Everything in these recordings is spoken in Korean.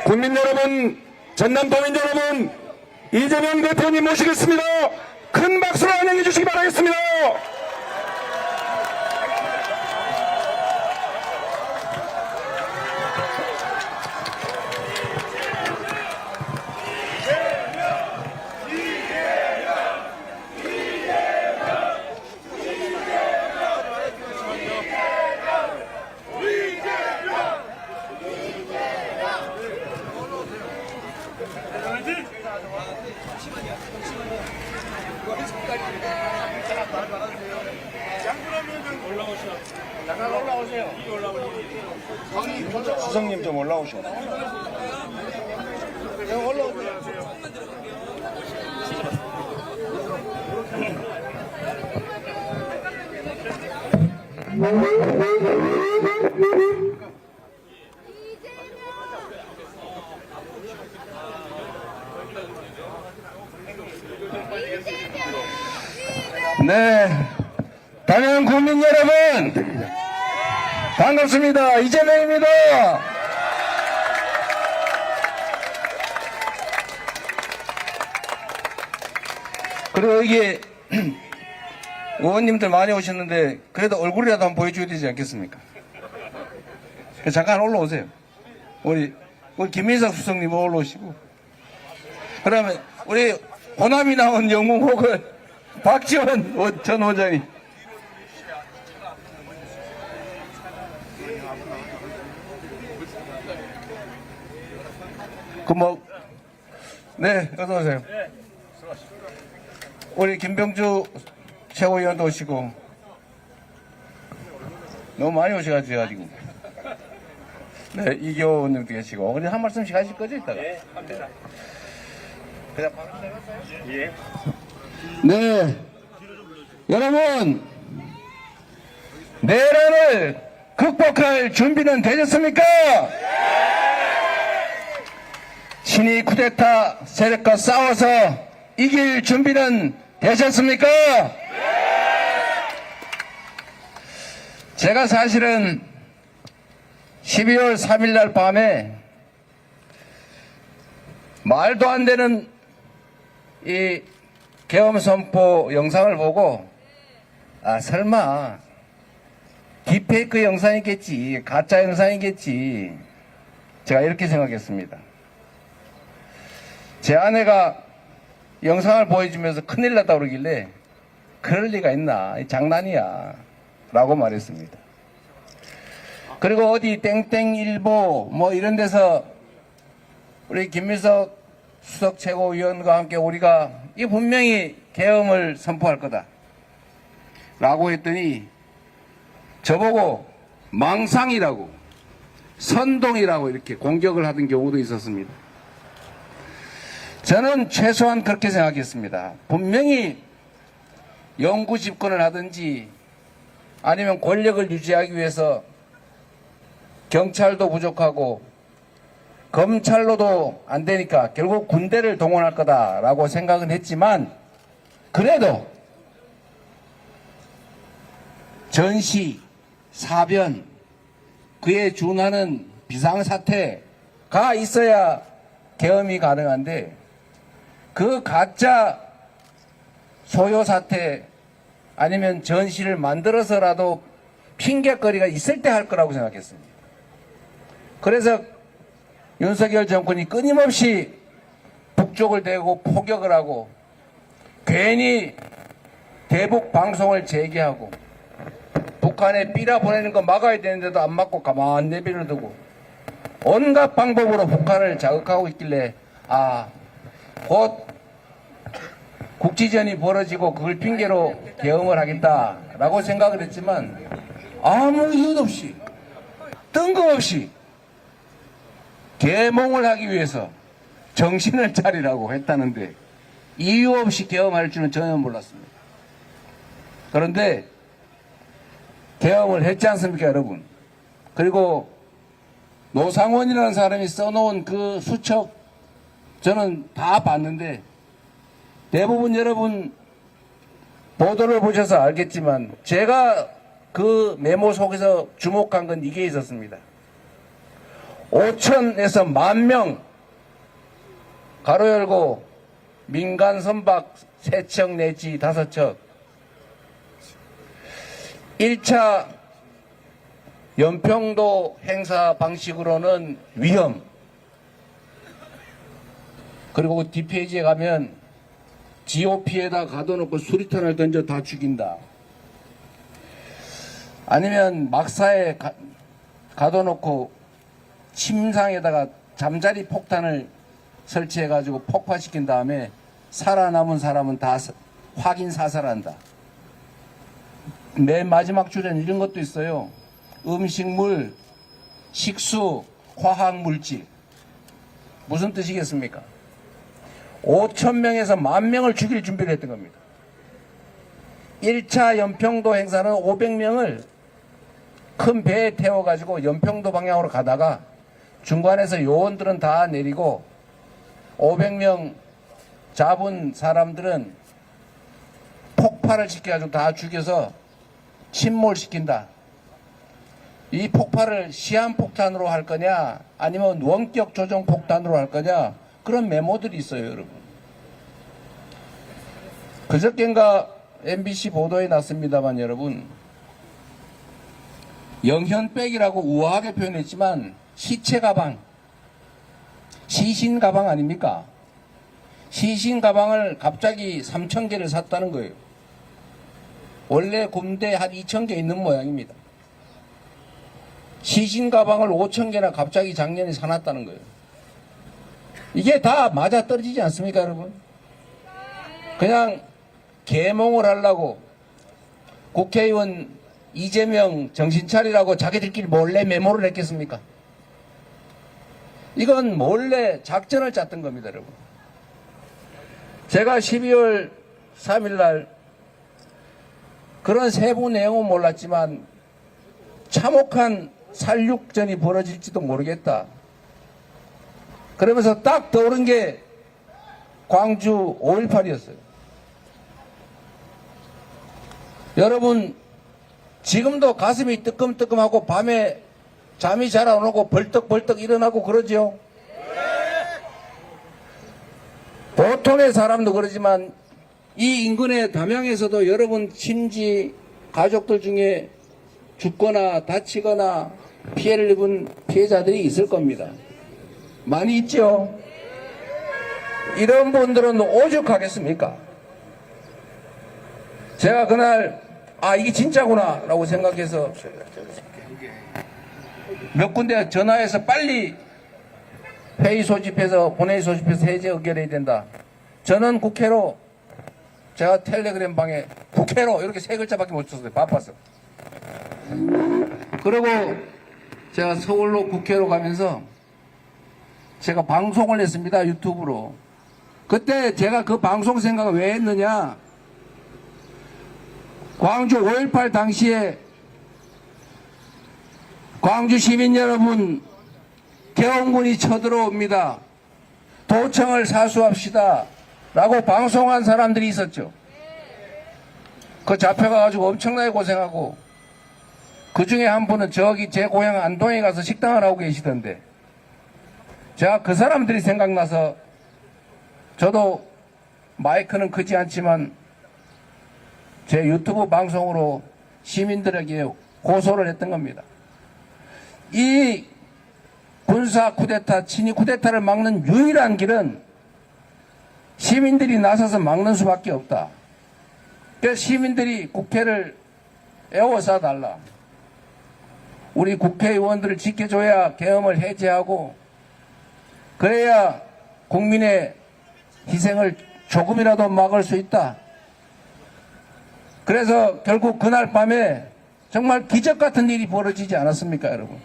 국민 여러분, 전남 도민 여러분, 이재명 대표님 모시겠습니다. 큰 박수로 환영해 주시기 바라겠습니다. 수석님 좀 올라오셔. 네, 단양 국민 여러분, 반갑습니다. 이재명입니다. 그리고 이게 의원님들 많이 오셨는데 그래도 얼굴이라도 한번 보여줘야 되지 않겠습니까? 잠깐 올라오세요. 우리 김민석 수석님 올라오시고, 그러면 우리 호남이 나온 영웅 혹은 박지원 전 원장님. 네, 어서오세요. 우리 김병주 최고위원도 오시고, 너무 많이 오셔가지고. 네, 이교 의원님도 계시고. 근데 한 말씀씩 하실 거죠, 이따가? 네, 합니다. 그냥 예. 네, 여러분, 내란을 극복할 준비는 되셨습니까? 친위 쿠데타 세력과 싸워서 이길 준비는 되셨습니까? 제가 사실은 12월 3일 날 밤에 말도 안 되는 이 계엄 선포 영상을 보고, 아, 설마 딥페이크 영상이겠지, 가짜 영상이겠지, 제가 이렇게 생각했습니다. 제 아내가 영상을 보여주면서 큰일 났다 그러길래 그럴 리가 있나, 장난이야 라고 말했습니다. 그리고 어디 땡땡일보 뭐 이런 데서 우리 김민석 수석 최고위원과 함께 우리가 이 분명히 계엄을 선포할 거다 라고 했더니 저보고 망상이라고, 선동이라고 이렇게 공격을 하던 경우도 있었습니다. 저는 최소한 그렇게 생각했습니다. 분명히 영구 집권을 하든지 아니면 권력을 유지하기 위해서 경찰도 부족하고 검찰로도 안 되니까 결국 군대를 동원할 거다라고 생각은 했지만, 그래도 전시, 사변, 그에 준하는 비상사태가 있어야 계엄이 가능한데, 그 가짜 소요사태 아니면 전시를 만들어서라도 핑계거리가 있을 때 할 거라고 생각했습니다. 그래서 윤석열 정권이 끊임없이 북쪽을 대고 포격을 하고, 괜히 대북 방송을 재개하고, 북한에 삐라 보내는 거 막아야 되는데도 안 막고 가만히 내비를 두고 온갖 방법으로 북한을 자극하고 있길래, 아, 곧 국지전이 벌어지고 그걸 핑계로 계엄을 하겠다라고 생각을 했지만, 아무 이유 없이 뜬금없이 계몽을 하기 위해서 정신을 차리라고 했다는데 이유 없이 계엄할 줄은 전혀 몰랐습니다. 그런데 계엄을 했지 않습니까, 여러분? 그리고 노상원이라는 사람이 써놓은 그 수첩 저는 다 봤는데, 대부분 여러분 보도를 보셔서 알겠지만 제가 그 메모 속에서 주목한 건 이게 있었습니다. 5천에서 10,000명 가로 열고 민간 선박 3척 내지 5척 1차 연평도 행사 방식으로는 위험, 그리고 뒷페이지에 가면 GOP에다 가둬놓고 수리탄을 던져 다 죽인다. 아니면 막사에 가둬놓고 침상에다가 잠자리 폭탄을 설치해가지고 폭파시킨 다음에 살아남은 사람은 다 확인 사살한다. 맨 마지막 줄에는 이런 것도 있어요. 음식물, 식수, 화학물질. 무슨 뜻이겠습니까? 5,000명에서 10,000명을 죽일 준비를 했던 겁니다. 1차 연평도 행사는 500명을 큰 배에 태워가지고 연평도 방향으로 가다가 중간에서 요원들은 다 내리고 500명 잡은 사람들은 폭발을 시켜가지고 다 죽여서 침몰시킨다. 이 폭발을 시한폭탄으로 할 거냐 아니면 원격 조종 폭탄으로 할 거냐, 그런 메모들이 있어요, 여러분. 그저께인가 MBC 보도에 났습니다만 여러분, 영현백이라고 우아하게 표현했지만 시체 가방, 시신 가방 아닙니까? 시신 가방을 갑자기 3,000개를 샀다는 거예요. 원래 군대 한 2,000개 있는 모양입니다. 시신 가방을 5,000개나 갑자기 작년에 사놨다는 거예요. 이게 다 맞아 떨어지지 않습니까, 여러분? 그냥 계몽을 하려고 국회의원 이재명 정신 차리라고 자기들끼리 몰래 메모를 했겠습니까? 이건 몰래 작전을 짰던 겁니다, 여러분. 제가 12월 3일 날 그런 세부 내용은 몰랐지만 참혹한 살육전이 벌어질지도 모르겠다. 그러면서 딱 떠오른 게 광주 5.18이었어요. 여러분, 지금도 가슴이 뜨끔뜨끔하고 밤에 잠이 잘 안 오고 벌떡벌떡 일어나고 그러죠. 보통의 사람도 그러지만 이 인근의 담양에서도 여러분 친지 가족들 중에 죽거나 다치거나 피해를 입은 피해자들이 있을 겁니다. 많이 있죠. 이런 분들은 오죽하겠습니까? 제가 그날 이게 진짜구나 라고 생각해서 몇 군데 전화해서 빨리 회의 소집해서 본회의 소집해서 해제 의결해야 된다. 저는 국회로, 제가 텔레그램 방에 국회로 이렇게 3글자밖에 못 썼어요. 바빠서. 그리고 제가 서울로 국회로 가면서 제가 방송을 했습니다. 유튜브로. 그때 제가 그 방송 생각을 왜 했느냐, 광주 5.18 당시에 광주 시민 여러분, 계엄군이 쳐들어옵니다. 도청을 사수합시다 라고 방송한 사람들이 있었죠. 그 잡혀가가지고 엄청나게 고생하고, 그 중에 한 분은 저기 제 고향 안동에 가서 식당을 하고 계시던데, 제가 그 사람들이 생각나서 저도 마이크는 크지 않지만 제 유튜브 방송으로 시민들에게 고소를 했던 겁니다. 이 군사 쿠데타, 친위 쿠데타를 막는 유일한 길은 시민들이 나서서 막는 수밖에 없다. 그래서 시민들이 국회를 에워싸 달라. 우리 국회의원들을 지켜줘야 계엄을 해제하고, 그래야 국민의 희생을 조금이라도 막을 수 있다. 그래서 결국 그날 밤에 정말 기적 같은 일이 벌어지지 않았습니까, 여러분?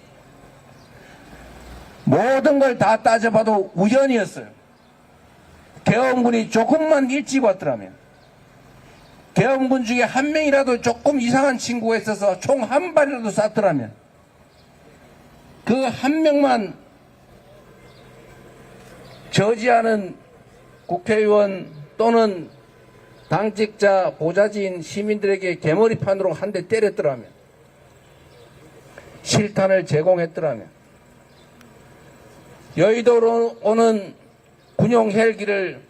모든 걸 다 따져봐도 우연이었어요. 계엄군이 조금만 일찍 왔더라면, 계엄군 중에 한 명이라도 조금 이상한 친구가 있어서 총 한 발이라도 쐈더라면, 그 한 명만 저지하는 국회의원 또는 당직자, 보좌진 시민들에게 개머리판으로 한 대 때렸더라면, 실탄을 제공했더라면, 여의도로 오는 군용 헬기를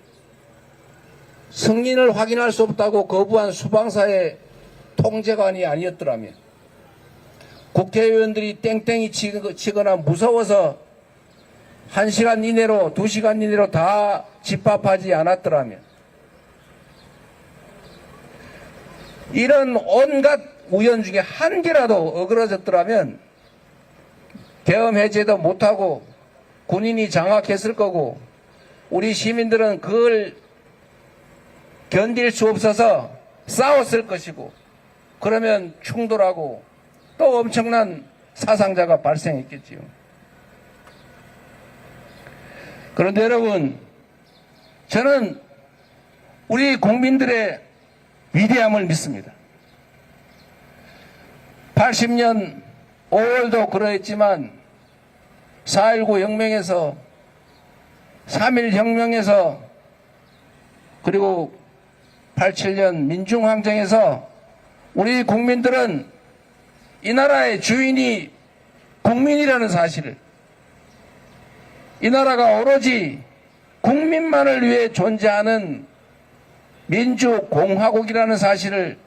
승인을 확인할 수 없다고 거부한 수방사의 통제관이 아니었더라면, 국회의원들이 땡땡이 치거나 무서워서 1시간 이내로 2시간 이내로 다 집합하지 않았더라면, 이런 온갖 우연 중에 한 개라도 어그러졌더라면 계엄 해제도 못하고 군인이 장악했을 거고, 우리 시민들은 그걸 견딜 수 없어서 싸웠을 것이고, 그러면 충돌하고 또 엄청난 사상자가 발생했겠지요. 그런데 여러분, 저는 우리 국민들의 위대함을 믿습니다. 80년 5월도 그러했지만 4.19 혁명에서, 3.1 혁명에서, 그리고 87년 민중항쟁에서 우리 국민들은 이 나라의 주인이 국민이라는 사실을, 이 나라가 오로지 국민만을 위해 존재하는 민주공화국이라는 사실을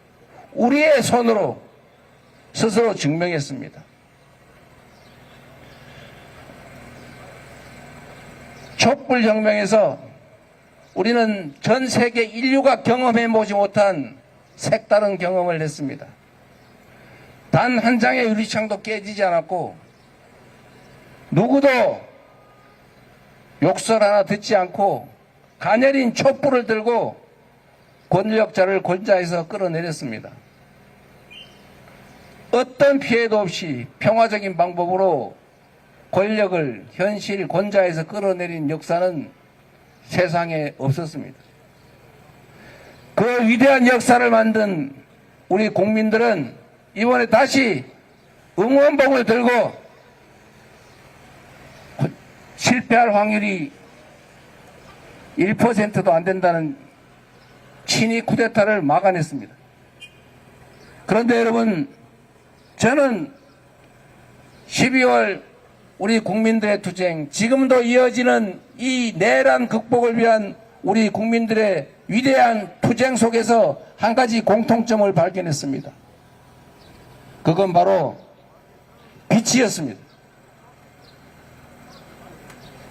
우리의 손으로 스스로 증명했습니다. 촛불혁명에서 우리는 전 세계 인류가 경험해보지 못한 색다른 경험을 했습니다. 단 한 장의 유리창도 깨지지 않았고, 누구도 욕설 하나 듣지 않고 가녀린 촛불을 들고 권력자를 권좌에서 끌어내렸습니다. 어떤 피해도 없이 평화적인 방법으로 권력을 현실 권좌에서 끌어내린 역사는 세상에 없었습니다. 그 위대한 역사를 만든 우리 국민들은 이번에 다시 응원봉을 들고 실패할 확률이 1%도 안 된다는 친위 쿠데타를 막아냈습니다. 그런데 여러분, 저는 12월 우리 국민들의 투쟁, 지금도 이어지는 이 내란 극복을 위한 우리 국민들의 위대한 투쟁 속에서 한 가지 공통점을 발견했습니다. 그건 바로 빛이었습니다.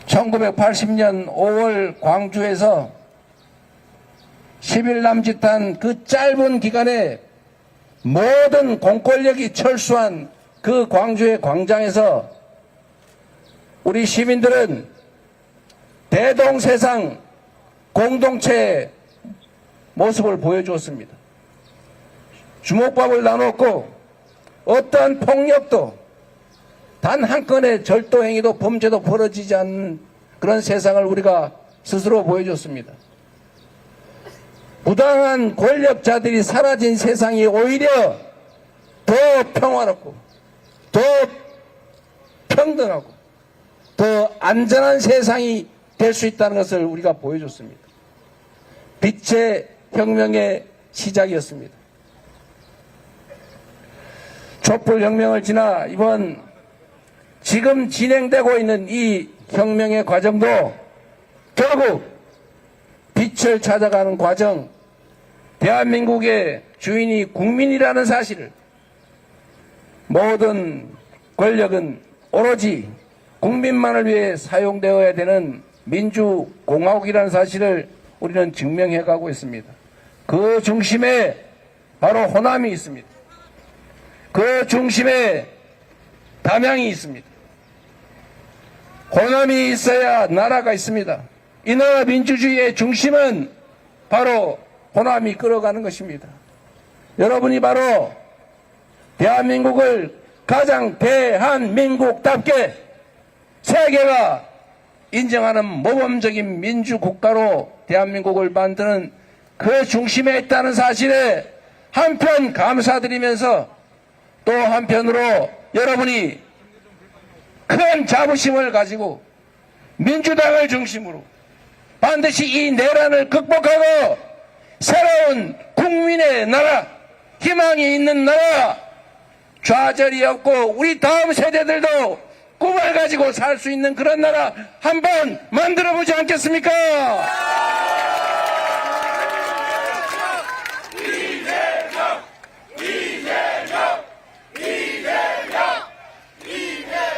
1980년 5월 광주에서 10일 남짓한 그 짧은 기간에 모든 공권력이 철수한 그 광주의 광장에서 우리 시민들은 대동세상 공동체의 모습을 보여주었습니다. 주먹밥을 나눴고, 어떠한 폭력도, 단 한 건의 절도행위도 범죄도 벌어지지 않는 그런 세상을 우리가 스스로 보여줬습니다. 부당한 권력자들이 사라진 세상이 오히려 더 평화롭고, 더 평등하고, 더 안전한 세상이 될 수 있다는 것을 우리가 보여줬습니다. 빛의 혁명의 시작이었습니다. 촛불혁명을 지나 이번 지금 진행되고 있는 이 혁명의 과정도 결국 빛을 찾아가는 과정, 대한민국의 주인이 국민이라는 사실을, 모든 권력은 오로지 국민만을 위해 사용되어야 되는 민주공화국이라는 사실을 우리는 증명해 가고 있습니다. 그 중심에 바로 호남이 있습니다. 그 중심에 담양이 있습니다. 호남이 있어야 나라가 있습니다. 이 나라 민주주의의 중심은 바로 호남이 끌어가는 것입니다. 여러분이 바로 대한민국을 가장 대한민국답게 세계가 인정하는 모범적인 민주국가로 대한민국을 만드는 그 중심에 있다는 사실에 한편 감사드리면서, 또 한편으로 여러분이 큰 자부심을 가지고 민주당을 중심으로 반드시 이 내란을 극복하고 새로운 국민의 나라, 희망이 있는 나라, 좌절이 없고 우리 다음 세대들도 꿈을 가지고 살 수 있는 그런 나라 한번 만들어보지 않겠습니까?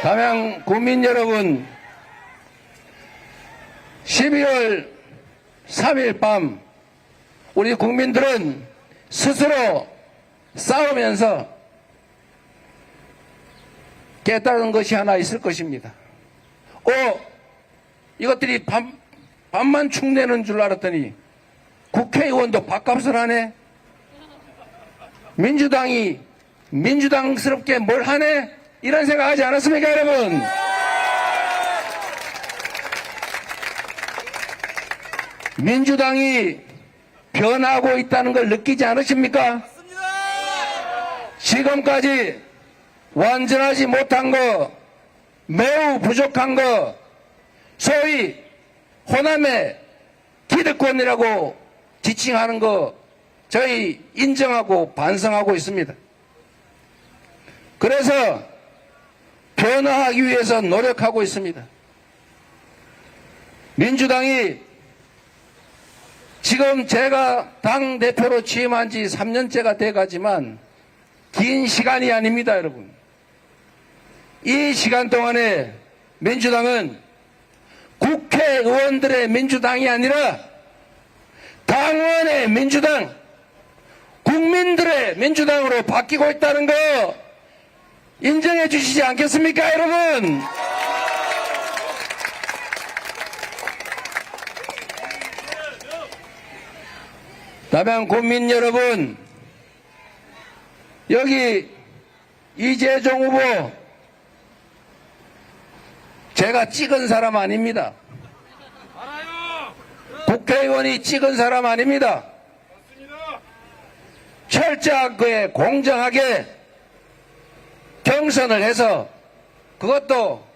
담양 국민 여러분, 12월 3일 밤 우리 국민들은 스스로 싸우면서 깨달은 것이 하나 있을 것입니다. 이것들이 밥만 축내는 줄 알았더니 국회의원도 밥값을 하네? 민주당이 민주당스럽게 뭘 하네? 이런 생각하지 않았습니까, 여러분? 민주당이 변하고 있다는 걸 느끼지 않으십니까? 지금까지 완전하지 못한 거, 매우 부족한 거, 소위 호남의 기득권이라고 지칭하는 거 저희 인정하고 반성하고 있습니다. 그래서 변화하기 위해서 노력하고 있습니다. 민주당이 지금 제가 당대표로 취임한 지 3년째가 돼가지만 긴 시간이 아닙니다, 여러분. 이 시간 동안에 민주당은 국회의원들의 민주당이 아니라 당원의 민주당, 국민들의 민주당으로 바뀌고 있다는 거 인정해 주시지 않겠습니까, 여러분? 담양 국민 여러분, 여기 이재종 후보 제가 찍은 사람 아닙니다. 국회의원이 찍은 사람 아닙니다. 철저하게 공정하게 경선을 해서 그것도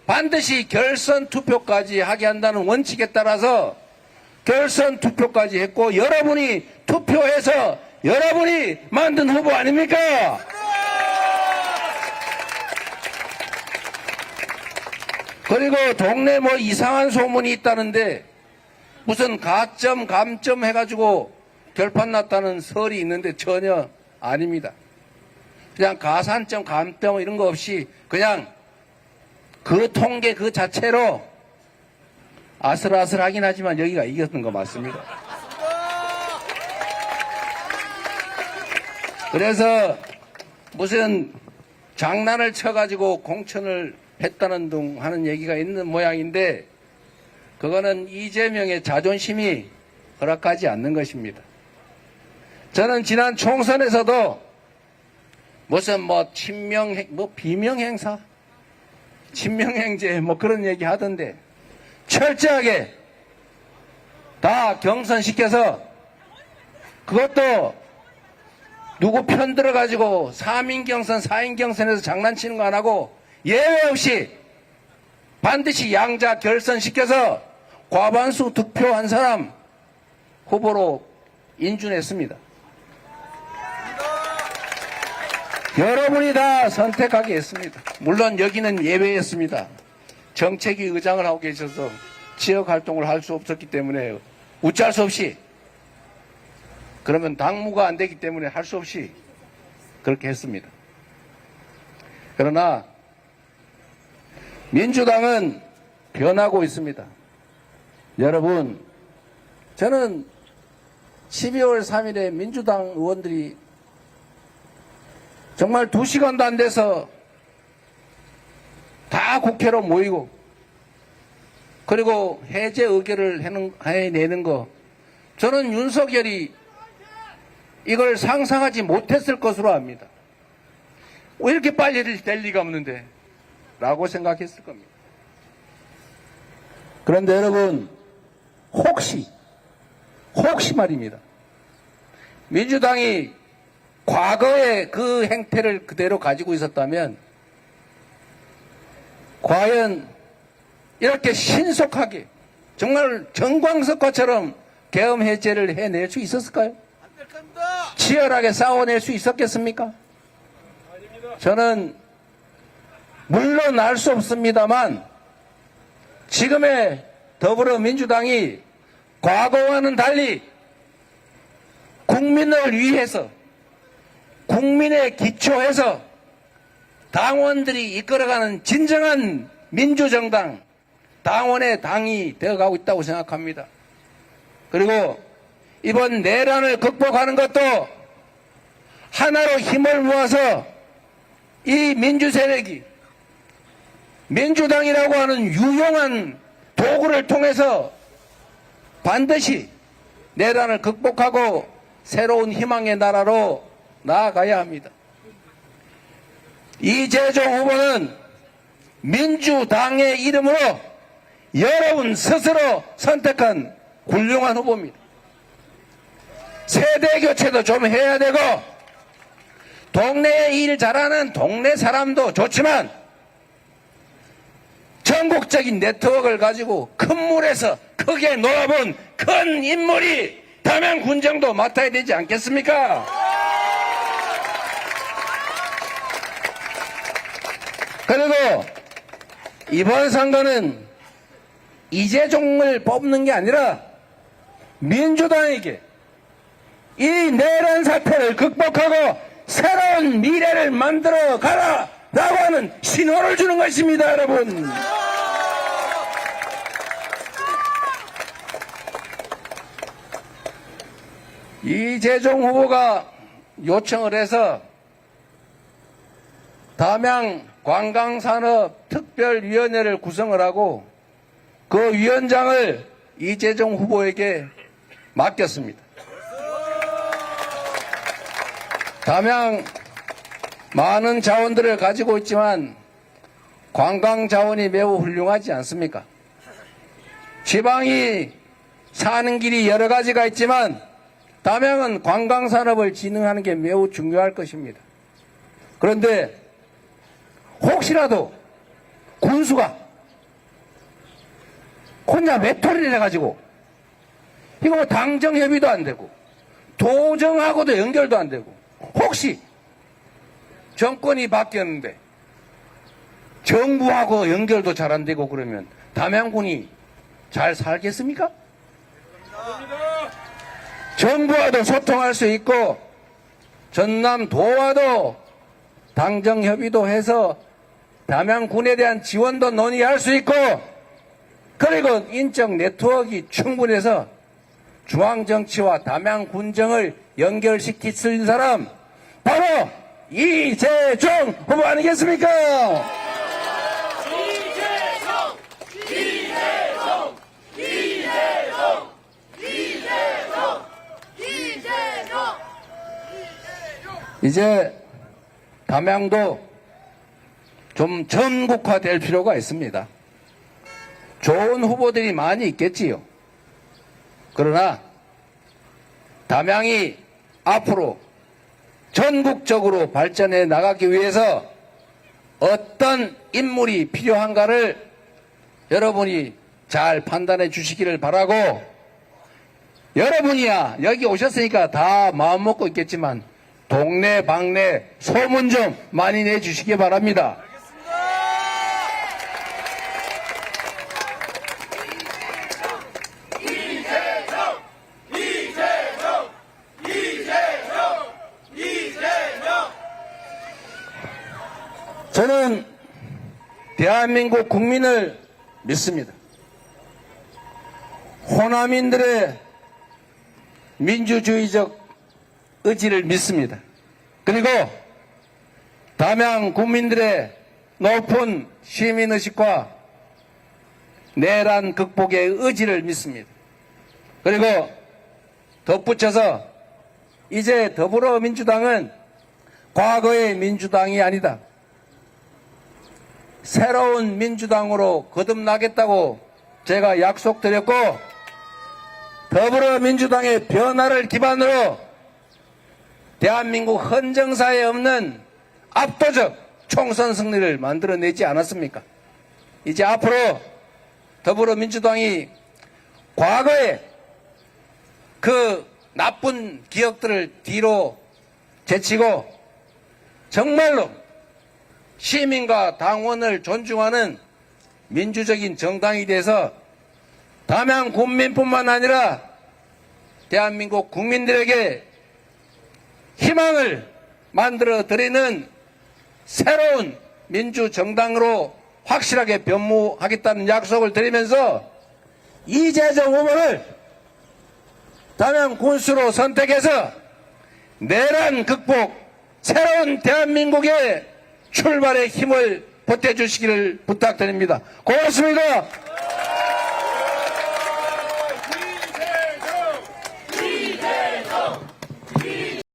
반드시 결선 투표까지 하게 한다는 원칙에 따라서 결선 투표까지 했고 여러분이 투표해서 여러분이 만든 후보 아닙니까? 그리고 동네 뭐 이상한 소문이 있다는데 무슨 가점 감점 해가지고 결판 났다는 설이 있는데 전혀 아닙니다. 그냥 가산점 감점 이런 거 없이 그냥 그 통계 그 자체로 아슬아슬하긴 하지만 여기가 이겼던 거 맞습니다. 그래서 무슨 장난을 쳐가지고 공천을 했다는 둥 하는 얘기가 있는 모양인데 그거는 이재명의 자존심이 허락하지 않는 것입니다. 저는 지난 총선에서도 무슨 뭐 비명행사? 친명행제 뭐 그런 얘기 하던데 철저하게 다 경선시켜서 그것도 누구 편 들어가지고 3인 경선, 4인 경선에서 장난치는 거 안 하고 예외 없이 반드시 양자 결선시켜서 과반수 득표한 사람 후보로 인준했습니다. 여러분이 다 선택하게 했습니다. 물론 여기는 예외였습니다. 정책위 의장을 하고 계셔서 지역활동을 할 수 없었기 때문에 웃잘 수 없이 그러면 당무가 안 되기 때문에 할 수 없이 그렇게 했습니다. 그러나 민주당은 변하고 있습니다. 여러분, 저는 12월 3일에 민주당 의원들이 정말 2시간도 안 돼서 다 국회로 모이고 그리고 해제 의결을 해내는 거 저는 윤석열이 이걸 상상하지 못했을 것으로 압니다. 왜 이렇게 빨리 될 리가 없는데 라고 생각했을 겁니다. 그런데 여러분 혹시 말입니다. 민주당이 과거의 그 행태를 그대로 가지고 있었다면 과연 이렇게 신속하게 정말 정광석화처럼 계엄 해제를 해낼 수 있었을까요? 치열하게 싸워낼 수 있었겠습니까? 저는 물론 알 수 없습니다만 지금의 더불어민주당이 과거와는 달리 국민을 위해서 국민에 기초해서 당원들이 이끌어가는 진정한 민주정당, 당원의 당이 되어가고 있다고 생각합니다. 그리고 이번 내란을 극복하는 것도 하나로 힘을 모아서 이 민주세력이 민주당이라고 하는 유용한 도구를 통해서 반드시 내란을 극복하고 새로운 희망의 나라로 나아가야 합니다. 이재종 후보는 민주당의 이름으로 여러분 스스로 선택한 훌륭한 후보입니다. 세대 교체도 좀 해야 되고 동네에 일 잘하는 동네 사람도 좋지만 전국적인 네트워크를 가지고 큰 물에서 크게 놀아본 큰 인물이 담양군정도 맡아야 되지 않겠습니까? 그리고 이번 선거는 이재종을 뽑는 게 아니라 민주당에게 이 내란 사태를 극복하고 새로운 미래를 만들어 가라 라고 하는 신호를 주는 것입니다, 여러분. 이재종 후보가 요청을 해서 담양 관광산업특별위원회를 구성을 하고 그 위원장을 이재종 후보에게 맡겼습니다. 담양 많은 자원들을 가지고 있지만 관광 자원이 매우 훌륭하지 않습니까? 지방이 사는 길이 여러 가지가 있지만 담양은 관광산업을 진흥하는 게 매우 중요할 것입니다. 그런데 혹시라도 군수가 혼자 외톨이를 해가지고 이거 뭐 당정협의도 안 되고 도정하고도 연결도 안 되고 혹시 정권이 바뀌었는데 정부하고 연결도 잘 안 되고 그러면 담양군이 잘 살겠습니까? 정부와도 소통할 수 있고 전남도와도 당정협의도 해서 담양군에 대한 지원도 논의할 수 있고 그리고 인적 네트워크가 충분해서 중앙정치와 담양군정을 연결시킬 수 있는 사람 바로 이재종 후보 아니겠습니까? 이제 담양도 좀 전국화될 필요가 있습니다. 좋은 후보들이 많이 있겠지요. 그러나 담양이 앞으로 전국적으로 발전해 나가기 위해서 어떤 인물이 필요한가를 여러분이 잘 판단해 주시기를 바라고 여러분이야 여기 오셨으니까 다 마음먹고 있겠지만 동네 방네 소문 좀 많이 내주시기 바랍니다. 저는 대한민국 국민을 믿습니다. 호남인들의 민주주의적 의지를 믿습니다. 그리고 담양 국민들의 높은 시민의식과 내란 극복의 의지를 믿습니다. 그리고 덧붙여서 이제 더불어민주당은 과거의 민주당이 아니다. 새로운 민주당으로 거듭나겠다고 제가 약속드렸고 더불어민주당의 변화를 기반으로 대한민국 헌정사에 없는 압도적 총선 승리를 만들어내지 않았습니까? 이제 앞으로 더불어민주당이 과거의 그 나쁜 기억들을 뒤로 제치고 정말로 시민과 당원을 존중하는 민주적인 정당이 돼서 담양 군민뿐만 아니라 대한민국 국민들에게 희망을 만들어 드리는 새로운 민주정당으로 확실하게 변모하겠다는 약속을 드리면서 이재정 후보를 담양 군수로 선택해서 내란 극복, 새로운 대한민국의 출발의 힘을 보태주시기를 부탁드립니다. 고맙습니다.